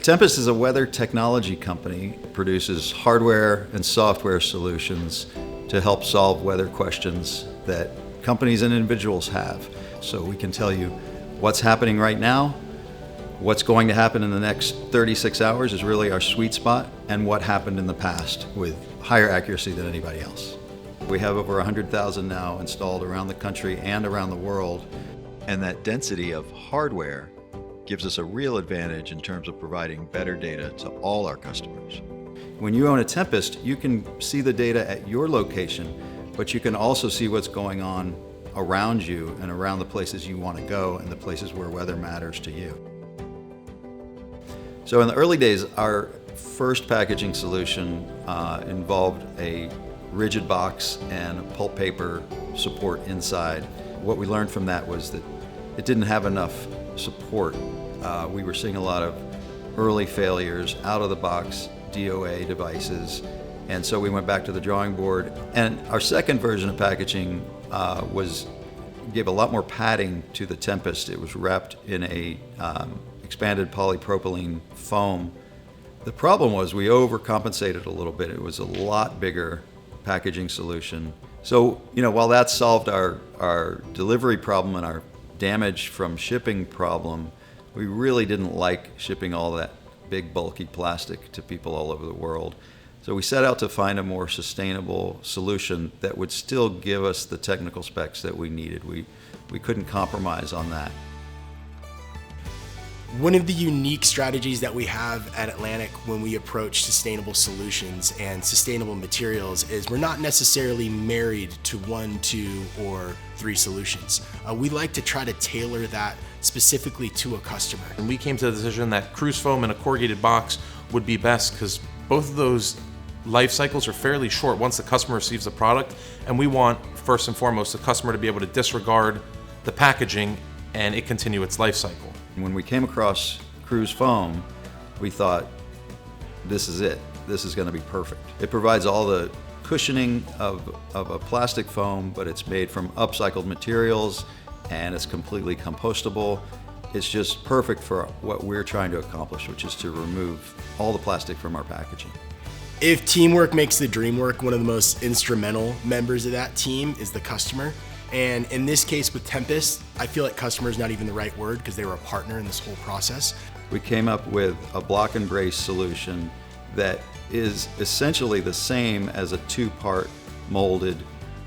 Tempest is a weather technology company. It produces hardware and software solutions to help solve weather questions that companies and individuals have. So we can tell you what's happening right now, what's going to happen in the next 36 hours is really our sweet spot, and what happened in the past with higher accuracy than anybody else. We have over 100,000 now installed around the country and around the world, and that density of hardware gives us a real advantage in terms of providing better data to all our customers. When you own a Tempest, you can see the data at your location, but you can also see what's going on around you and around the places you want to go and the places where weather matters to you. So in the early days, our first packaging solution involved a rigid box and pulp paper support inside. What we learned from that was that it didn't have enough support. We were seeing a lot of early failures, out of the box DOA devices, and so we went back to the drawing board. And our second version of packaging gave a lot more padding to the Tempest. It was wrapped in a expanded polypropylene foam. The problem was we overcompensated a little bit. It was a lot bigger packaging solution. So, while that solved our delivery problem and our damage from shipping problem, we really didn't like shipping all that big bulky plastic to people all over the world. So we set out to find a more sustainable solution that would still give us the technical specs that we needed. We couldn't compromise on that. One of the unique strategies that we have at Atlantic when we approach sustainable solutions and sustainable materials is we're not necessarily married to 1, 2, or 3 solutions. We like to try to tailor that specifically to a customer. And we came to the decision that Cruz Foam in a corrugated box would be best because both of those life cycles are fairly short once the customer receives the product, and we want, first and foremost, the customer to be able to disregard the packaging and it continue its life cycle. When we came across Cruz Foam, we thought, this is it. This is going to be perfect. It provides all the cushioning of a plastic foam, but it's made from upcycled materials and it's completely compostable. It's just perfect for what we're trying to accomplish, which is to remove all the plastic from our packaging. If teamwork makes the dream work, one of the most instrumental members of that team is the customer. And in this case with Tempest, I feel like customer is not even the right word because they were a partner in this whole process. We came up with a block and brace solution that is essentially the same as a 2-part molded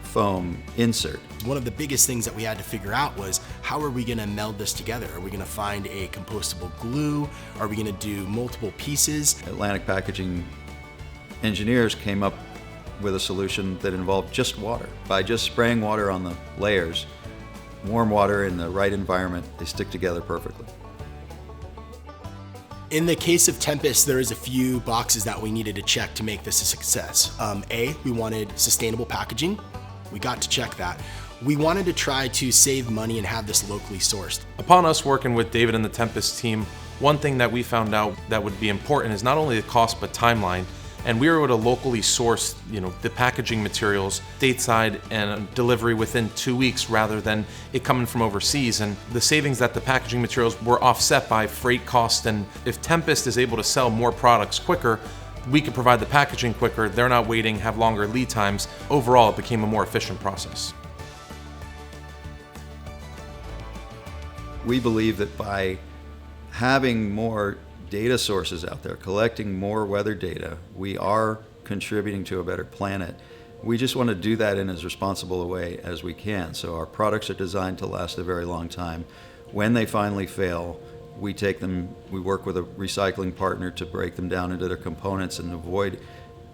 foam insert. One of the biggest things that we had to figure out was how are we going to meld this together? Are we going to find a compostable glue? Are we going to do multiple pieces? Atlantic Packaging engineers came up with a solution that involved just water. By just spraying water on the layers, warm water in the right environment, they stick together perfectly. In the case of Tempest, there is a few boxes that we needed to check to make this a success. A, we wanted sustainable packaging. We got to check that. We wanted to try to save money and have this locally sourced. Upon us working with David and the Tempest team, one thing that we found out that would be important is not only the cost but timeline. And we were able to locally source, the packaging materials stateside and delivery within 2 weeks rather than it coming from overseas. And the savings that the packaging materials were offset by freight cost. And if Tempest is able to sell more products quicker, we can provide the packaging quicker. They're not waiting, have longer lead times. Overall, it became a more efficient process. We believe that by having more data sources out there, collecting more weather data, we are contributing to a better planet. We just want to do that in as responsible a way as we can. So our products are designed to last a very long time. When they finally fail, we take them, we work with a recycling partner to break them down into their components and avoid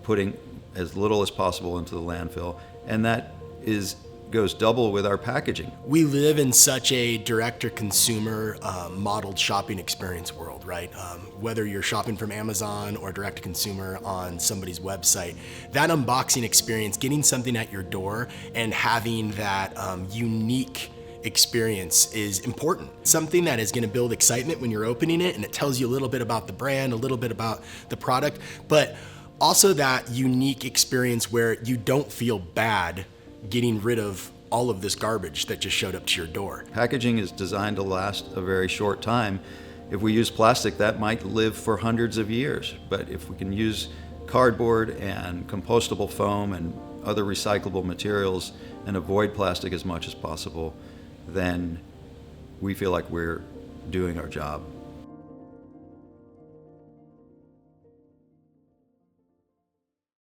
putting as little as possible into the landfill. And that goes double with our packaging. We live in such a direct-to-consumer modeled shopping experience world, right? Whether you're shopping from Amazon or direct-to-consumer on somebody's website, that unboxing experience, getting something at your door and having that unique experience is important. Something that is going to build excitement when you're opening it, and it tells you a little bit about the brand, a little bit about the product, but also that unique experience where you don't feel bad getting rid of all of this garbage that just showed up to your door. Packaging is designed to last a very short time, If we use plastic, that might live for hundreds of years. But if we can use cardboard and compostable foam and other recyclable materials and avoid plastic as much as possible, then we feel like we're doing our job.